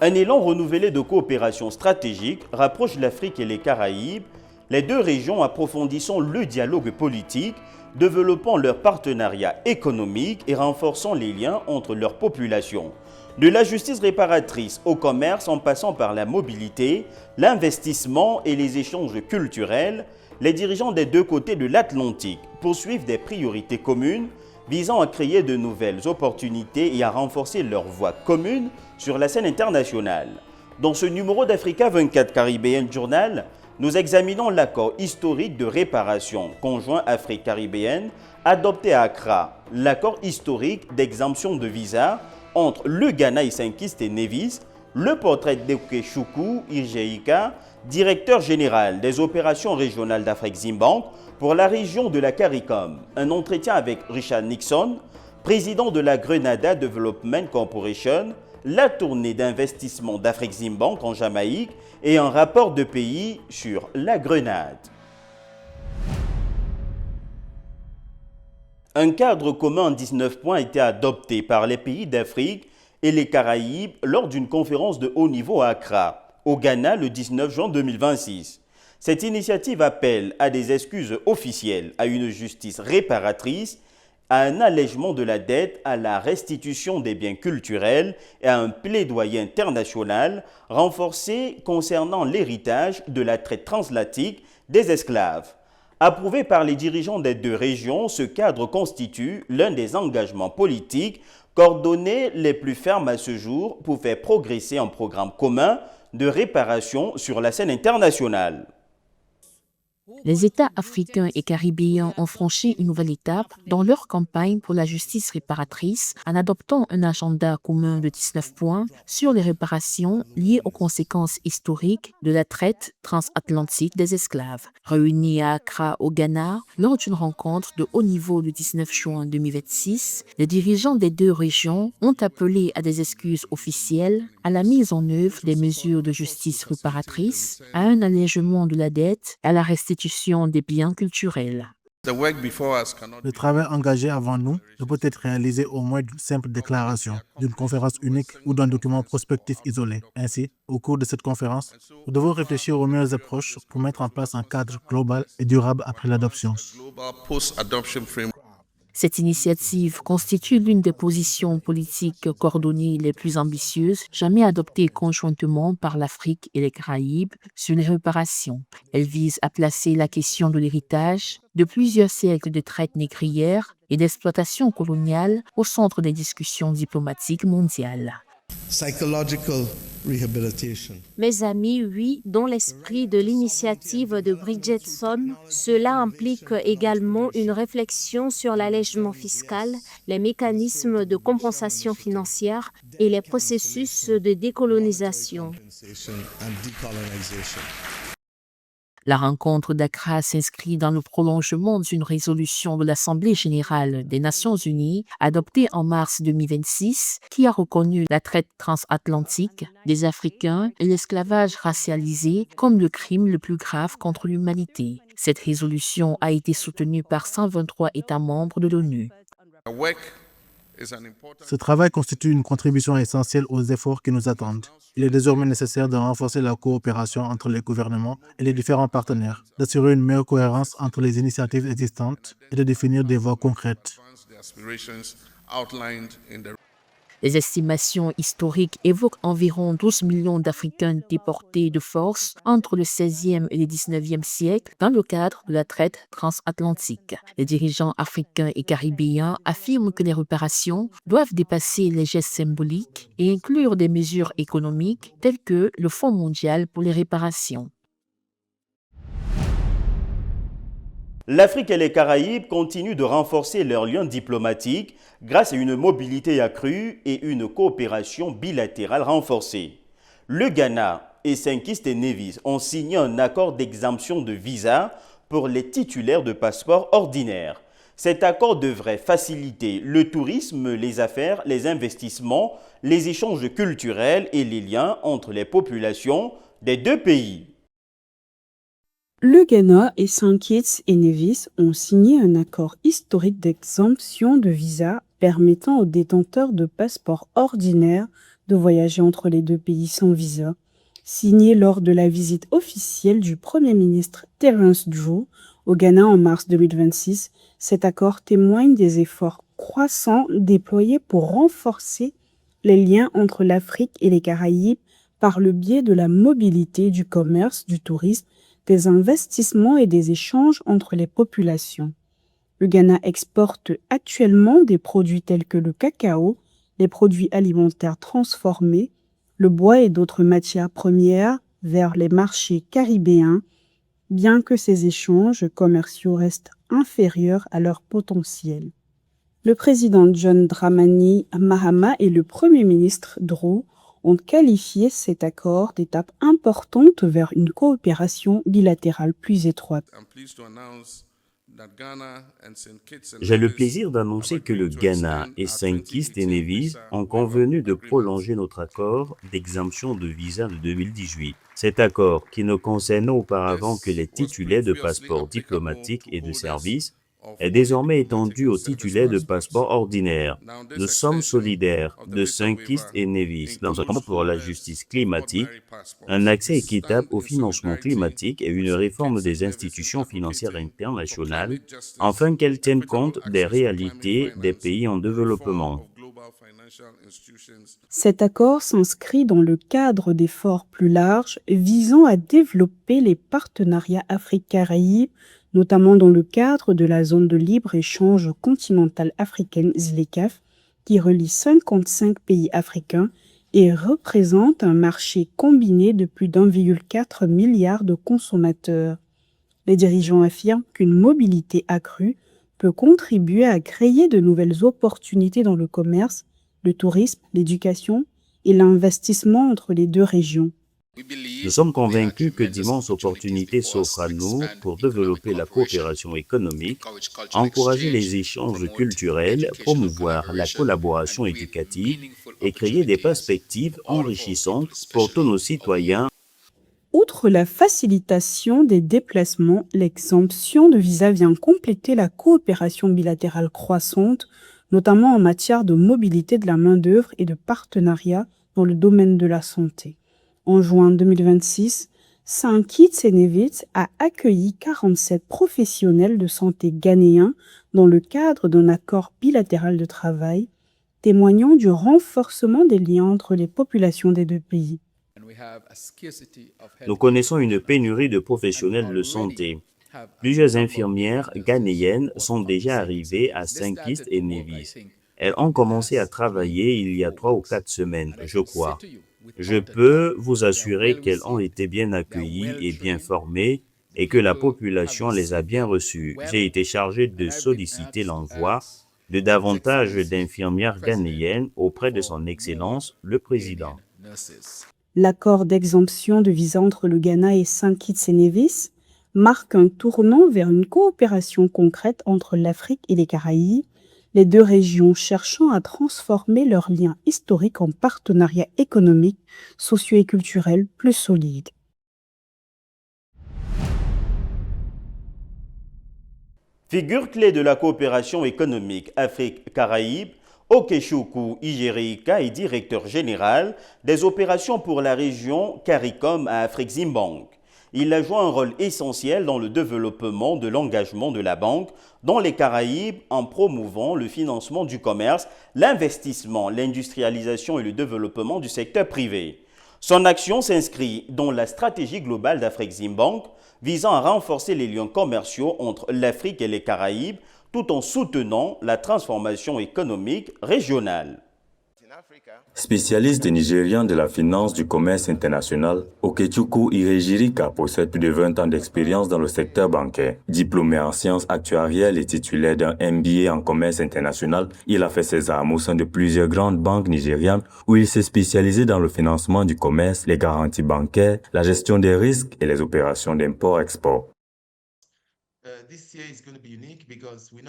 Un élan renouvelé de coopération stratégique rapproche l'Afrique et les Caraïbes. Les deux régions approfondissant le dialogue politique, développant leur partenariat économique et renforçant les liens entre leurs populations. De la justice réparatrice au commerce en passant par la mobilité, l'investissement et les échanges culturels, les dirigeants des deux côtés de l'Atlantique poursuivent des priorités communes visant à créer de nouvelles opportunités et à renforcer leur voix commune sur la scène internationale. Dans ce numéro d'Africa 24 Caribbean Journal, nous examinons l'accord historique de réparation conjoint Afrique-Caribéenne adopté à Accra, l'accord historique d'exemption de visa entre le Ghana et Saint-Kitts et Nevis, le portrait d'Okechukwu Irjeika, directeur général des opérations régionales d'Afrique-Zimbank pour la région de la CARICOM, un entretien avec Richard Nixon, président de la Grenada Development Corporation, la tournée d'investissement d'Afrique-Zimbank en Jamaïque et un rapport de pays sur la Grenade. Un cadre commun en 19 points a été adopté par les pays d'Afrique et les Caraïbes lors d'une conférence de haut niveau à Accra, au Ghana, le 19 juin 2026. Cette initiative appelle à des excuses officielles, à une justice réparatrice, à un allègement de la dette, à la restitution des biens culturels et à un plaidoyer international renforcé concernant l'héritage de la traite transatlantique des esclaves. Approuvé par les dirigeants des deux régions, ce cadre constitue l'un des engagements politiques coordonnés les plus fermes à ce jour pour faire progresser un programme commun de réparation sur la scène internationale. Les États africains et caribéens ont franchi une nouvelle étape dans leur campagne pour la justice réparatrice en adoptant un agenda commun de 19 points sur les réparations liées aux conséquences historiques de la traite transatlantique des esclaves. Réunis à Accra, au Ghana, lors d'une rencontre de haut niveau le 19 juin 2026, les dirigeants des deux régions ont appelé à des excuses officielles, à la mise en œuvre des mesures de justice réparatrice, à un allègement de la dette et à la restitution des biens culturels. Le travail engagé avant nous ne peut être réalisé au moins d'une simple déclaration, d'une conférence unique ou d'un document prospectif isolé. Ainsi, au cours de cette conférence, nous devons réfléchir aux meilleures approches pour mettre en place un cadre global et durable après l'adoption. Cette initiative constitue l'une des positions politiques coordonnées les plus ambitieuses jamais adoptées conjointement par l'Afrique et les Caraïbes sur les réparations. Elle vise à placer la question de l'héritage de plusieurs siècles de traite négrière et d'exploitation coloniale au centre des discussions diplomatiques mondiales. Mes amis, oui, dans l'esprit de l'initiative de Bridgetson, cela implique également une réflexion sur l'allègement fiscal, les mécanismes de compensation financière et les processus de décolonisation. La rencontre d'Accra s'inscrit dans le prolongement d'une résolution de l'Assemblée générale des Nations unies adoptée en mars 2026 qui a reconnu la traite transatlantique des Africains et l'esclavage racialisé comme le crime le plus grave contre l'humanité. Cette résolution a été soutenue par 123 États membres de l'ONU. Ce travail constitue une contribution essentielle aux efforts qui nous attendent. Il est désormais nécessaire de renforcer la coopération entre les gouvernements et les différents partenaires, d'assurer une meilleure cohérence entre les initiatives existantes et de définir des voies concrètes. Les estimations historiques évoquent environ 12 millions d'Africains déportés de force entre le XVIe et le XIXe siècle dans le cadre de la traite transatlantique. Les dirigeants africains et caribéens affirment que les réparations doivent dépasser les gestes symboliques et inclure des mesures économiques telles que le Fonds mondial pour les réparations. L'Afrique et les Caraïbes continuent de renforcer leurs liens diplomatiques grâce à une mobilité accrue et une coopération bilatérale renforcée. Le Ghana et Saint-Kitts et Nevis ont signé un accord d'exemption de visa pour les titulaires de passeports ordinaires. Cet accord devrait faciliter le tourisme, les affaires, les investissements, les échanges culturels et les liens entre les populations des deux pays. Le Ghana et Saint-Kitts et Nevis ont signé un accord historique d'exemption de visa permettant aux détenteurs de passeports ordinaires de voyager entre les deux pays sans visa, signé lors de la visite officielle du Premier ministre Terence Drew au Ghana en mars 2026. Cet accord témoigne des efforts croissants déployés pour renforcer les liens entre l'Afrique et les Caraïbes par le biais de la mobilité, du commerce, du tourisme, des investissements et des échanges entre les populations. Le Ghana exporte actuellement des produits tels que le cacao, les produits alimentaires transformés, le bois et d'autres matières premières vers les marchés caribéens, bien que ces échanges commerciaux restent inférieurs à leur potentiel. Le président John Dramani Mahama et le Premier ministre Drew ont qualifié cet accord d'étape importante vers une coopération bilatérale plus étroite. J'ai le plaisir d'annoncer que le Ghana et Saint Kitts et Nevis ont convenu de prolonger notre accord d'exemption de visa de 2018. Cet accord, qui ne concernait auparavant que les titulaires de passeports diplomatiques et de services, est désormais étendu aux titulaires de passeports ordinaires. Nous sommes solidaires de Saint Kitts et Nevis dans un combat pour la justice climatique, un accès équitable au financement climatique et une réforme des institutions financières internationales, afin qu'elles tiennent compte des réalités des pays en développement. Cet accord s'inscrit dans le cadre d'efforts plus larges visant à développer les partenariats Afrique-Caraïbes, notamment dans le cadre de la zone de libre-échange continentale africaine ZLECAf, qui relie 55 pays africains et représente un marché combiné de plus d'1,4 milliard de consommateurs. Les dirigeants affirment qu'une mobilité accrue peut contribuer à créer de nouvelles opportunités dans le commerce, le tourisme, l'éducation et l'investissement entre les deux régions. Nous sommes convaincus que d'immenses opportunités s'offrent à nous pour développer la coopération économique, encourager les échanges culturels, promouvoir la collaboration éducative et créer des perspectives enrichissantes pour tous nos citoyens. Outre la facilitation des déplacements, l'exemption de visa vient compléter la coopération bilatérale croissante, notamment en matière de mobilité de la main-d'œuvre et de partenariat dans le domaine de la santé. En juin 2026, Saint Kitts et Nevis a accueilli 47 professionnels de santé ghanéens dans le cadre d'un accord bilatéral de travail, témoignant du renforcement des liens entre les populations des deux pays. Nous connaissons une pénurie de professionnels de santé. Plusieurs infirmières ghanéennes sont déjà arrivées à Saint Kitts et Nevis. Elles ont commencé à travailler il y a 3 ou 4 semaines, je crois. Je peux vous assurer qu'elles ont été bien accueillies et bien formées et que la population les a bien reçues. J'ai été chargé de solliciter l'envoi de davantage d'infirmières ghanéennes auprès de son Excellence, le Président. L'accord d'exemption de visa entre le Ghana et Saint Kitts et Nevis marque un tournant vers une coopération concrète entre l'Afrique et les Caraïbes, les deux régions cherchant à transformer leurs liens historiques en partenariats économiques, sociaux et culturels plus solides. Figure clé de la coopération économique Afrique-Caraïbes, Okechukwu Ijerika est directeur général des opérations pour la région CARICOM à Afreximbank. Il a joué un rôle essentiel dans le développement de l'engagement de la banque dans les Caraïbes en promouvant le financement du commerce, l'investissement, l'industrialisation et le développement du secteur privé. Son action s'inscrit dans la stratégie globale d'Afreximbank visant à renforcer les liens commerciaux entre l'Afrique et les Caraïbes tout en soutenant la transformation économique régionale. Spécialiste nigérian de la finance du commerce international, Okechukwu Ijerika possède plus de 20 ans d'expérience dans le secteur bancaire. Diplômé en sciences actuarielles et titulaire d'un MBA en commerce international, il a fait ses armes au sein de plusieurs grandes banques nigérianes où il s'est spécialisé dans le financement du commerce, les garanties bancaires, la gestion des risques et les opérations d'import-export.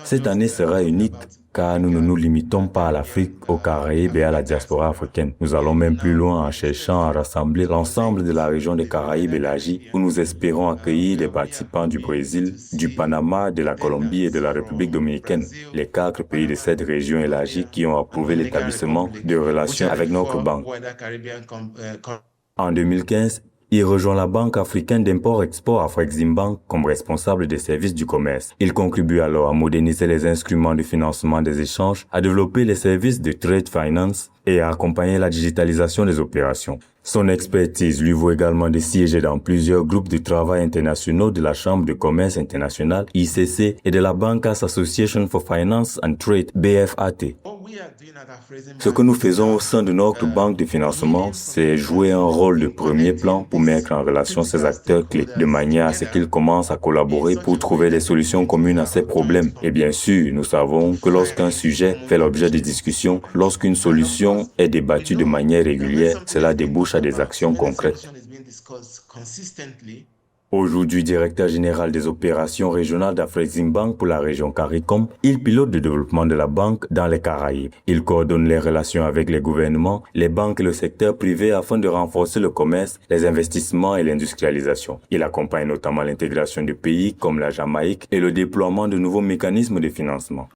Cette année sera unique car nous ne nous limitons pas à l'Afrique, aux Caraïbes et à la diaspora africaine. Nous allons même plus loin en cherchant à rassembler l'ensemble de la région des Caraïbes élargie où nous espérons accueillir les participants du Brésil, du Panama, de la Colombie et de la République dominicaine, les 4 pays de cette région élargie qui ont approuvé l'établissement de relations avec notre banque. En 2015, il rejoint la Banque africaine d'import-export Afreximbank comme responsable des services du commerce. Il contribue alors à moderniser les instruments de financement des échanges, à développer les services de trade finance et à accompagner la digitalisation des opérations. Son expertise lui vaut également de siéger dans plusieurs groupes de travail internationaux de la Chambre de commerce internationale, ICC, et de la Bankers Association for Finance and Trade, BFAT. Ce que nous faisons au sein de notre banque de financement, c'est jouer un rôle de premier plan pour mettre en relation ces acteurs clés, de manière à ce qu'ils commencent à collaborer pour trouver des solutions communes à ces problèmes. Et bien sûr, nous savons que lorsqu'un sujet fait l'objet de discussions, lorsqu'une solution est débattue de manière régulière, cela débouche à des actions concrètes. Aujourd'hui directeur général des opérations régionales d'Afreximbank pour la région CARICOM, il pilote le développement de la banque dans les Caraïbes. Il coordonne les relations avec les gouvernements, les banques et le secteur privé afin de renforcer le commerce, les investissements et l'industrialisation. Il accompagne notamment l'intégration de pays comme la Jamaïque et le déploiement de nouveaux mécanismes de financement.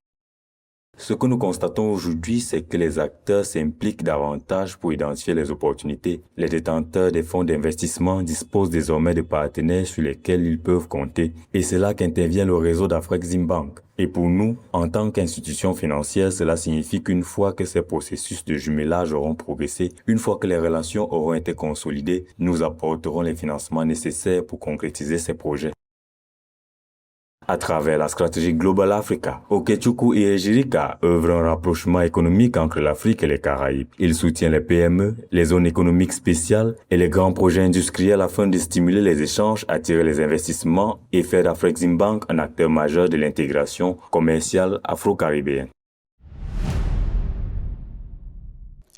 Ce que nous constatons aujourd'hui, c'est que les acteurs s'impliquent davantage pour identifier les opportunités. Les détenteurs des fonds d'investissement disposent désormais de partenaires sur lesquels ils peuvent compter. Et c'est là qu'intervient le réseau d'Afreximbank. Et pour nous, en tant qu'institution financière, cela signifie qu'une fois que ces processus de jumelage auront progressé, une fois que les relations auront été consolidées, nous apporterons les financements nécessaires pour concrétiser ces projets. À travers la stratégie Global Africa, Okechukwu Irejirika œuvre un rapprochement économique entre l'Afrique et les Caraïbes. Il soutient les PME, les zones économiques spéciales et les grands projets industriels afin de stimuler les échanges, attirer les investissements et faire d'Afreximbank un acteur majeur de l'intégration commerciale afro-caribéenne.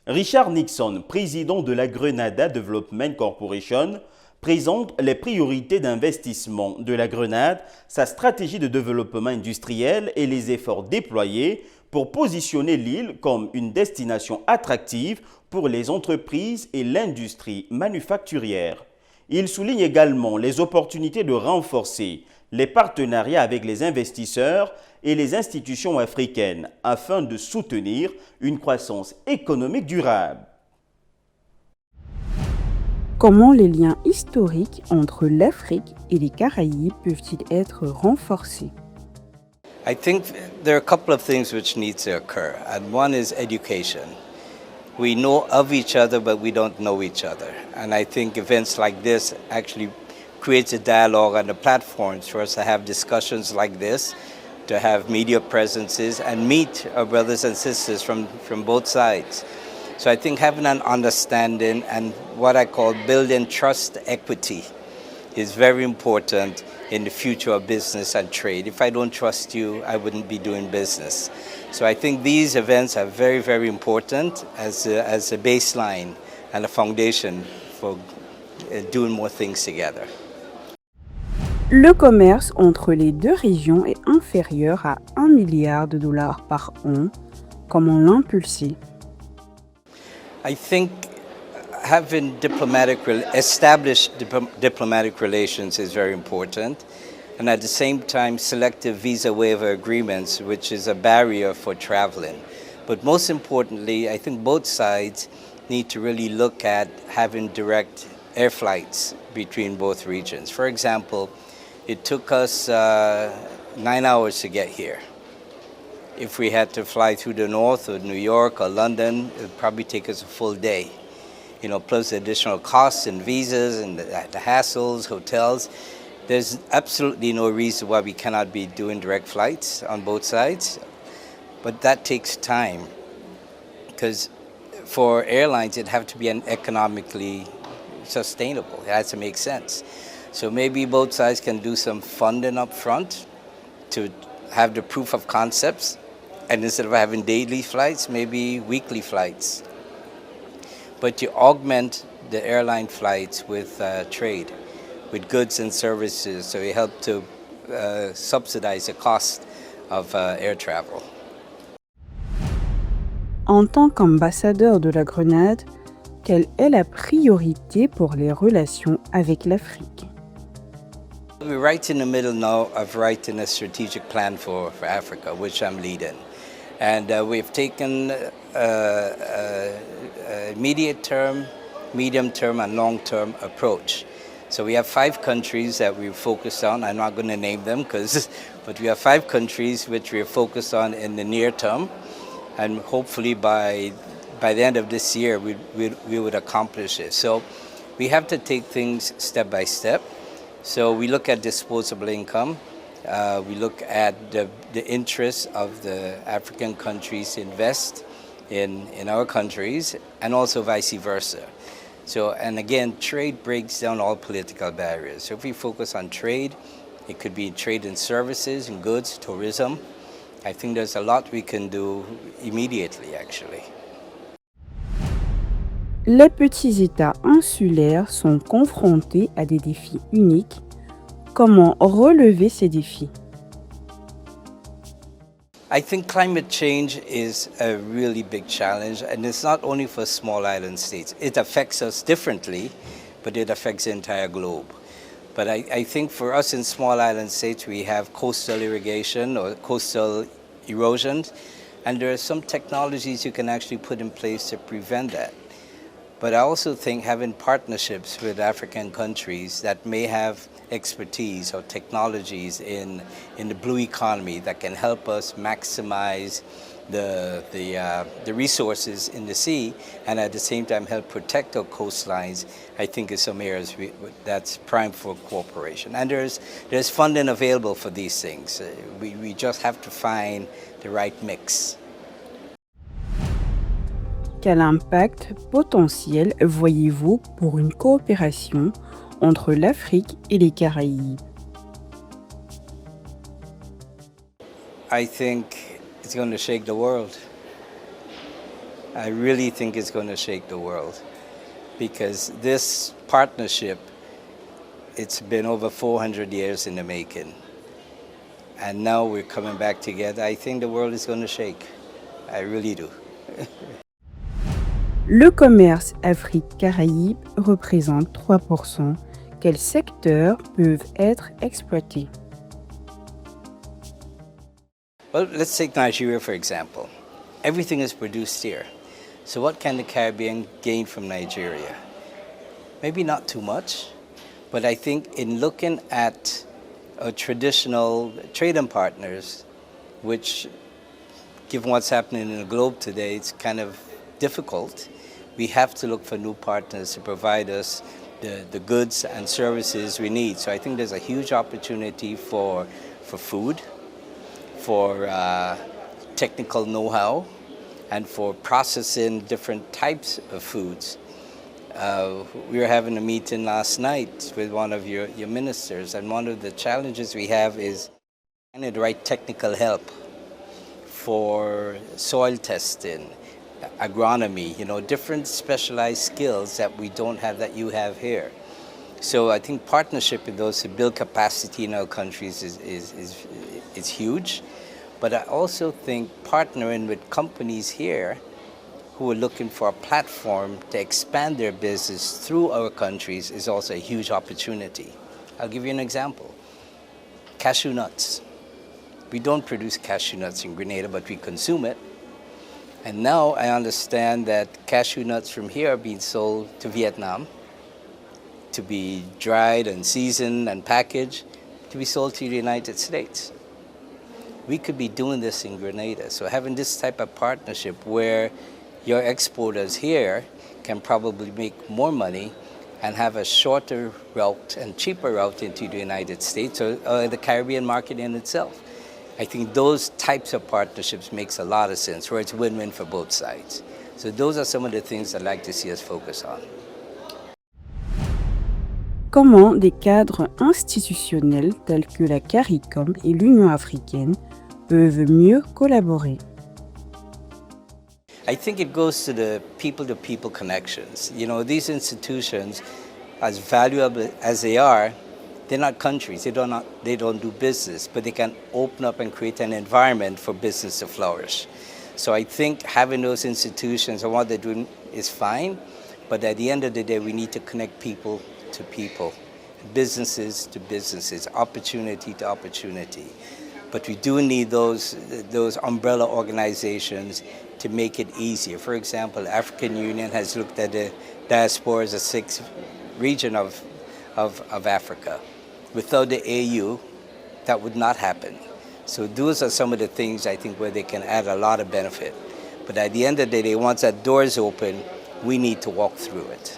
Richard Nixon, président de la Grenada Development Corporation, présente les priorités d'investissement de la Grenade, sa stratégie de développement industriel et les efforts déployés pour positionner l'île comme une destination attractive pour les entreprises et l'industrie manufacturière. Il souligne également les opportunités de renforcer les partenariats avec les investisseurs et les institutions africaines afin de soutenir une croissance économique durable. Comment les liens historiques entre l'Afrique et les Caraïbes peuvent-ils être renforcés? I think there are a couple of things which need to occur, and one is education. We know of each other, but we don't know each other. And I think events like this actually creates a dialogue and a platform for us to have discussions like this, to have media presences and meet our brothers and sisters from both sides. So I think having an understanding and what I call building trust equity is very important in the future of business and trade. If I don't trust you, I wouldn't be doing business. So I think these events are very, very important as a baseline and a foundation for doing more things together. Le commerce entre les deux régions est inférieur à $1 milliard par an. Comment l'impulser? I think having established diplomatic relations is very important, and at the same time selective visa waiver agreements, which is a barrier for traveling. But most importantly, I think both sides need to really look at having direct air flights between both regions. For example, it took us 9 hours to get here. If we had to fly through the north or New York or London, it would probably take us a full day. You know, plus the additional costs and visas and the hassles, hotels. There's absolutely no reason why we cannot be doing direct flights on both sides. But that takes time, because for airlines, it'd have to be economically sustainable. It has to make sense. So maybe both sides can do some funding up front to have the proof of concepts, and instead of having daily flights, maybe weekly flights. But you augment the airline flights with trade, with goods and services, so you help to subsidize the cost of air travel. En tant qu'ambassadeur de la Grenade, quelle est la priorité pour les relations avec l'Afrique? We're right in the middle now of writing a strategic plan for Africa, which I'm leading. And we've taken a immediate term, medium term, and long term approach. So we have 5 countries that we're focused on. I'm not going to name them, but we have 5 countries which we're focused on in the near term. And hopefully by the end of this year, we would accomplish it. So we have to take things step by step. So we look at disposable income. We look at the interests of the African countries to invest in our countries, and also vice versa. So, and again, trade breaks down all political barriers. So if we focus on trade, it could be trade in services and goods, tourism. I think there's a lot we can do immediately, actually. Les petits États insulaires sont confrontés à des défis uniques. Comment relever ces défis? I think climate change is a really big challenge, and it's not only for small island states. It affects us differently, but it affects the entire globe. But I think for us in small island states, we have coastal irrigation or coastal erosion, and there are some technologies you can actually put in place to prevent that. But I also think having partnerships with African countries that may have expertise or technologies in the blue economy that can help us maximize the resources in the sea, and at the same time help protect our coastlines, I think is some areas that's prime for cooperation. And there's funding available for these things. We just have to find the right mix. Quel impact potentiel voyez-vous pour une coopération entre l'Afrique et les Caraïbes? I think it's going to shake the world. I really think it's going to shake the world, because this partnership, it's been over 400 years in the making. And now we're coming back together. I think the world is going to shake. I really do. Le commerce Afrique-Caraïbes représente 3%. Quels secteurs peuvent être exploités? Well, let's take Nigeria, for example. Everything is produced here. So what can the Caribbean gain from Nigeria? Maybe not too much, but I think in looking at our traditional trading partners, which, given what's happening in the globe today, it's kind of difficult. We have to look for new partners to provide us the goods and services we need. So I think there's a huge opportunity for food, for technical know-how, and for processing different types of foods. We were having a meeting last night with one of your ministers, and one of the challenges we have is finding the right technical help for soil testing, agronomy, different specialized skills that we don't have that you have here. So I think partnership with those to build capacity in our countries is huge. But I also think partnering with companies here who are looking for a platform to expand their business through our countries is also a huge opportunity. I'll give you an example. Cashew nuts. We don't produce cashew nuts in Grenada, but we consume it. And now I understand that cashew nuts from here are being sold to Vietnam to be dried and seasoned and packaged to be sold to the United States. We could be doing this in Grenada. So having this type of partnership where your exporters here can probably make more money and have a shorter route and cheaper route into the United States or the Caribbean market in itself. I think those types of partnerships makes a lot of sense, where it's win-win for both sides. So those are some of the things I'd like to see us focus on. Comment des cadres institutionnels tels que la CARICOM et l'Union africaine peuvent mieux collaborer? I think it goes to the people-to-people connections. These institutions, as valuable as they are, they're not countries, they don't do business, but they can open up and create an environment for business to flourish. So I think having those institutions and what they're doing is fine, but at the end of the day, we need to connect people to people, businesses to businesses, opportunity to opportunity. But we do need those umbrella organizations to make it easier. For example, African Union has looked at the diaspora as a sixth region of Africa. Without the AU, that would not happen. So those are some of the things I think where they can add a lot of benefit. But at the end of the day, once that door is open, we need to walk through it.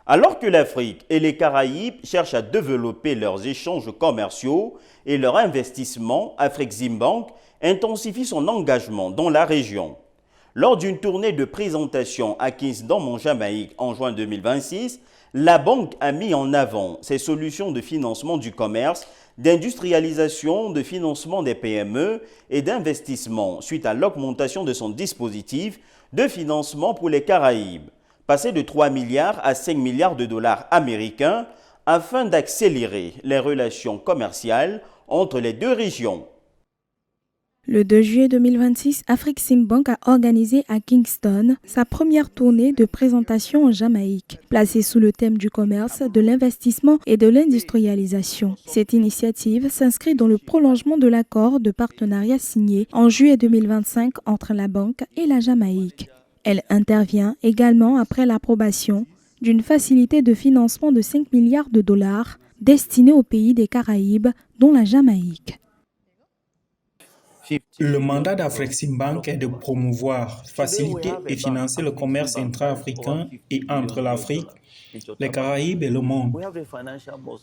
Alors que l'Afrique et les Caraïbes cherchent à développer leurs échanges commerciaux et leurs investissements, Afreximbank intensifie son engagement dans la région. Lors d'une tournée de présentation à Kingston, en Jamaïque, en juin 2026, la banque a mis en avant ses solutions de financement du commerce, d'industrialisation, de financement des PME et d'investissement suite à l'augmentation de son dispositif de financement pour les Caraïbes, passé de 3 milliards à 5 milliards de dollars américains afin d'accélérer les relations commerciales entre les deux régions. Le 2 juillet 2026, Afreximbank a organisé à Kingston sa première tournée de présentation en Jamaïque, placée sous le thème du commerce, de l'investissement et de l'industrialisation. Cette initiative s'inscrit dans le prolongement de l'accord de partenariat signé en juillet 2025 entre la banque et la Jamaïque. Elle intervient également après l'approbation d'une facilité de financement de 5 milliards de dollars destinée aux pays des Caraïbes, dont la Jamaïque. Le mandat d'Afreximbank est de promouvoir, faciliter et financer le commerce intra-africain et entre l'Afrique, les Caraïbes et le monde.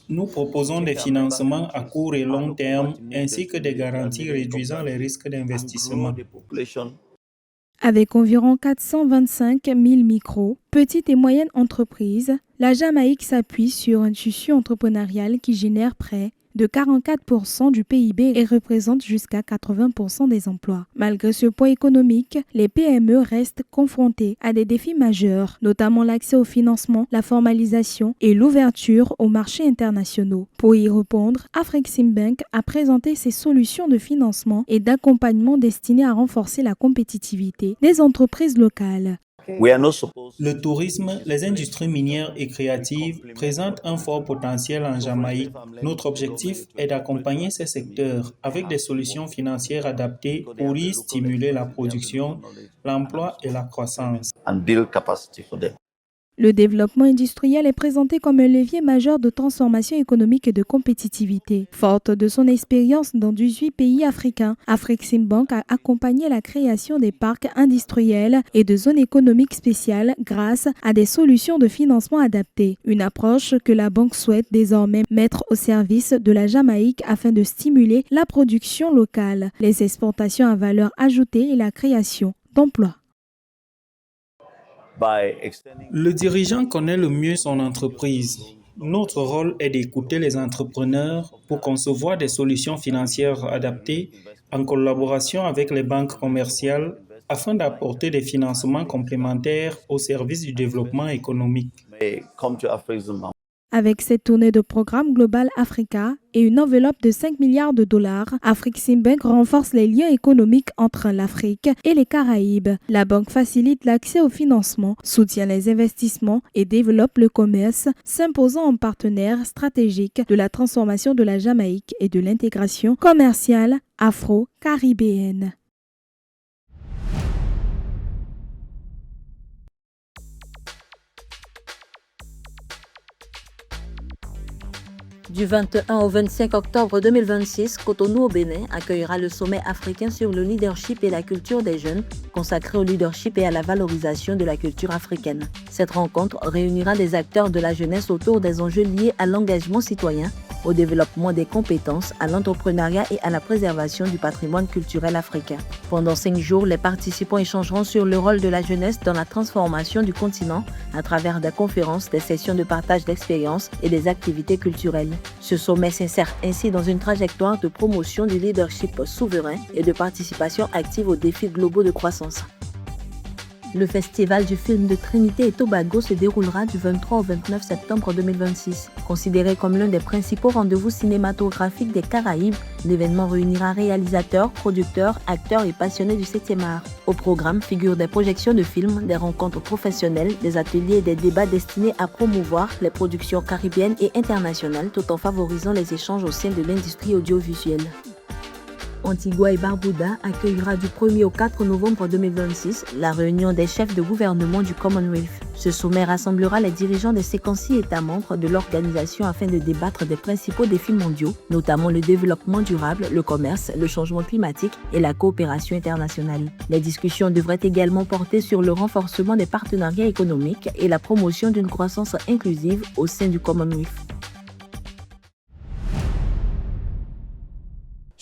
Nous proposons des financements à court et long terme ainsi que des garanties réduisant les risques d'investissement. Avec environ 425 000 micros, petites et moyennes entreprises, la Jamaïque s'appuie sur un tissu entrepreneurial qui génère près de 44% du PIB et représente jusqu'à 80% des emplois. Malgré ce poids économique, les PME restent confrontées à des défis majeurs, notamment l'accès au financement, la formalisation et l'ouverture aux marchés internationaux. Pour y répondre, Afreximbank a présenté ses solutions de financement et d'accompagnement destinées à renforcer la compétitivité des entreprises locales. Le tourisme, les industries minières et créatives présentent un fort potentiel en Jamaïque. Notre objectif est d'accompagner ces secteurs avec des solutions financières adaptées pour y stimuler la production, l'emploi et la croissance. Le développement industriel est présenté comme un levier majeur de transformation économique et de compétitivité. Forte de son expérience dans 18 pays africains, Afreximbank a accompagné la création des parcs industriels et de zones économiques spéciales grâce à des solutions de financement adaptées. Une approche que la banque souhaite désormais mettre au service de la Jamaïque afin de stimuler la production locale, les exportations à valeur ajoutée et la création d'emplois. Le dirigeant connaît le mieux son entreprise. Notre rôle est d'écouter les entrepreneurs pour concevoir des solutions financières adaptées en collaboration avec les banques commerciales afin d'apporter des financements complémentaires au service du développement économique. Avec cette tournée de programme Global Africa et une enveloppe de 5 milliards de dollars, Afreximbank renforce les liens économiques entre l'Afrique et les Caraïbes. La banque facilite l'accès au financement, soutient les investissements et développe le commerce, s'imposant en partenaire stratégique de la transformation de la Jamaïque et de l'intégration commerciale afro-caribéenne. Du 21 au 25 octobre 2026, Cotonou au Bénin accueillera le sommet africain sur le leadership et la culture des jeunes, consacré au leadership et à la valorisation de la culture africaine. Cette rencontre réunira des acteurs de la jeunesse autour des enjeux liés à l'engagement citoyen, au développement des compétences, à l'entrepreneuriat et à la préservation du patrimoine culturel africain. Pendant 5 jours, les participants échangeront sur le rôle de la jeunesse dans la transformation du continent à travers des conférences, des sessions de partage d'expériences et des activités culturelles. Ce sommet s'insère ainsi dans une trajectoire de promotion du leadership souverain et de participation active aux défis globaux de croissance. Le festival du film de Trinité et Tobago se déroulera du 23 au 29 septembre 2026. Considéré comme l'un des principaux rendez-vous cinématographiques des Caraïbes, l'événement réunira réalisateurs, producteurs, acteurs et passionnés du 7e art. Au programme figurent des projections de films, des rencontres professionnelles, des ateliers et des débats destinés à promouvoir les productions caribéennes et internationales tout en favorisant les échanges au sein de l'industrie audiovisuelle. Antigua et Barbuda accueillera du 1er au 4 novembre 2026 la réunion des chefs de gouvernement du Commonwealth. Ce sommet rassemblera les dirigeants des 56 États membres de l'organisation afin de débattre des principaux défis mondiaux, notamment le développement durable, le commerce, le changement climatique et la coopération internationale. Les discussions devraient également porter sur le renforcement des partenariats économiques et la promotion d'une croissance inclusive au sein du Commonwealth.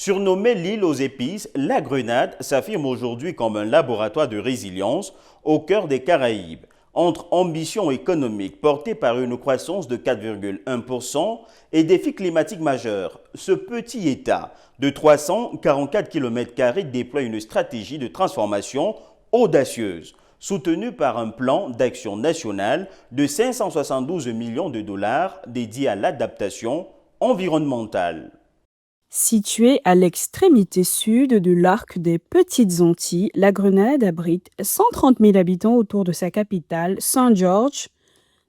Surnommée l'île aux épices, la Grenade s'affirme aujourd'hui comme un laboratoire de résilience au cœur des Caraïbes. Entre ambitions économiques portées par une croissance de 4,1% et défis climatiques majeurs, ce petit État de 344 km² déploie une stratégie de transformation audacieuse, soutenue par un plan d'action national de 572 millions de dollars dédié à l'adaptation environnementale. Située à l'extrémité sud de l'arc des Petites Antilles, la Grenade abrite 130 000 habitants autour de sa capitale, Saint George.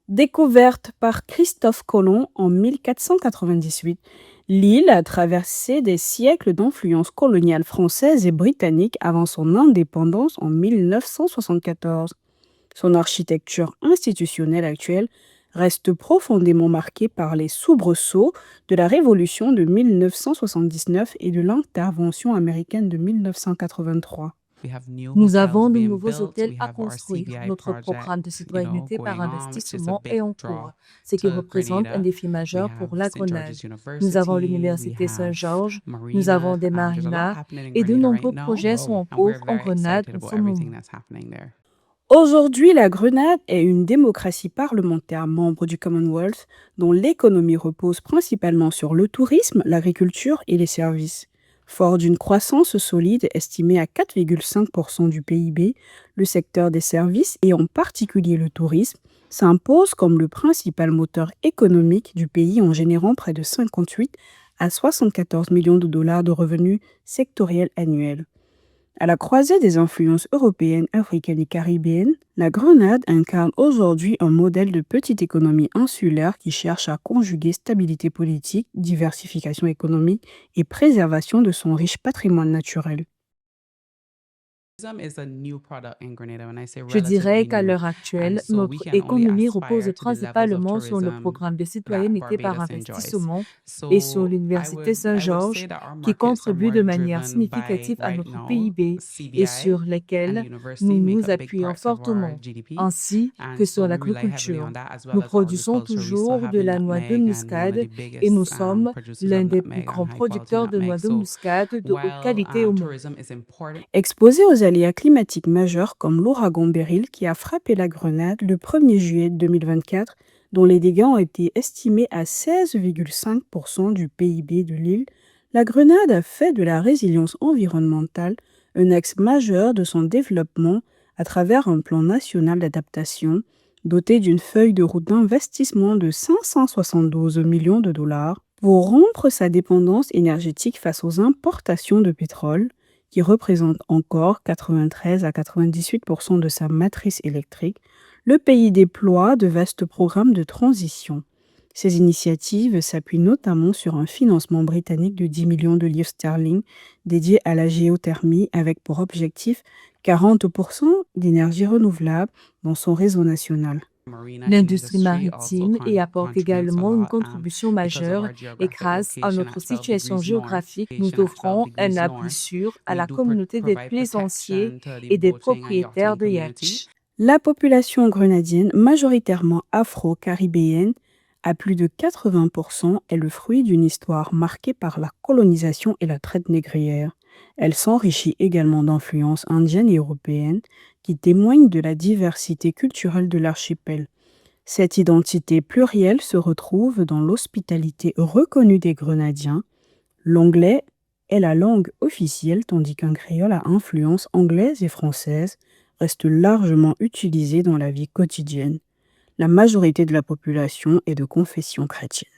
Découverte par Christophe Colomb en 1498, l'île a traversé des siècles d'influence coloniale française et britannique avant son indépendance en 1974. Son architecture institutionnelle actuelle reste profondément marquée par les soubresauts de la Révolution de 1979 et de l'intervention américaine de 1983. Nous avons de nouveaux hôtels à construire. Notre programme de citoyenneté par investissement est en cours, ce qui représente un défi majeur pour la Grenade. Nous avons l'Université Saint-Georges, nous avons des marinas et de nombreux projets sont en cours en Grenade en ce moment. Aujourd'hui, la Grenade est une démocratie parlementaire membre du Commonwealth dont l'économie repose principalement sur le tourisme, l'agriculture et les services. Fort d'une croissance solide estimée à 4,5% du PIB, le secteur des services et en particulier le tourisme s'impose comme le principal moteur économique du pays en générant près de 58 à 74 millions de dollars de revenus sectoriels annuels. À la croisée des influences européennes, africaines et caribéennes, la Grenade incarne aujourd'hui un modèle de petite économie insulaire qui cherche à conjuguer stabilité politique, diversification économique et préservation de son riche patrimoine naturel. Je dirais qu'à l'heure actuelle, notre économie repose principalement sur le programme de citoyenneté par investissement et sur l'Université Saint-Georges, qui contribue de manière significative à notre PIB et sur lesquels nous nous appuyons fortement, ainsi que sur l'agriculture. Nous produisons toujours de la noix de muscade et nous sommes l'un des plus grands producteurs de noix de muscade de haute qualité au monde. Exposé aux aléas climatiques majeurs comme l'ouragan Beryl qui a frappé la Grenade le 1er juillet 2024, dont les dégâts ont été estimés à 16,5% du PIB de l'île, la Grenade a fait de la résilience environnementale un axe majeur de son développement à travers un plan national d'adaptation doté d'une feuille de route d'investissement de 572 millions de dollars pour rompre sa dépendance énergétique face aux importations de pétrole, qui représente encore 93 à 98% de sa matrice électrique. Le pays déploie de vastes programmes de transition. Ces initiatives s'appuient notamment sur un financement britannique de 10 millions de livres sterling dédié à la géothermie avec pour objectif 40% d'énergie renouvelable dans son réseau national. L'industrie maritime y apporte également une contribution majeure et grâce à notre situation géographique, nous offrons un appui sûr à la communauté des plaisanciers et des propriétaires de yachts. La population grenadienne, majoritairement afro-caribéenne, à plus de 80%, est le fruit d'une histoire marquée par la colonisation et la traite négrière. Elle s'enrichit également d'influences indiennes et européennes qui témoignent de la diversité culturelle de l'archipel. Cette identité plurielle se retrouve dans l'hospitalité reconnue des Grenadiens. L'anglais est la langue officielle tandis qu'un créole à influence anglaise et française restent largement utilisés dans la vie quotidienne. La majorité de la population est de confession chrétienne.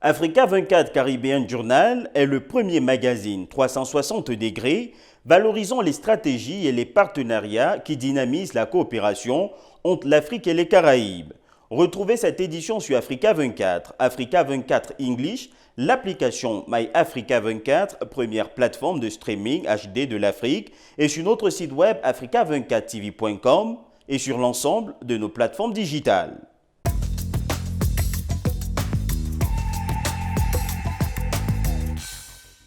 Africa 24 Caribbean Journal est le premier magazine 360 degrés valorisant les stratégies et les partenariats qui dynamisent la coopération entre l'Afrique et les Caraïbes. Retrouvez cette édition sur Africa 24, Africa 24 English, l'application My Africa 24, première plateforme de streaming HD de l'Afrique, et sur notre site web africa24tv.com et sur l'ensemble de nos plateformes digitales.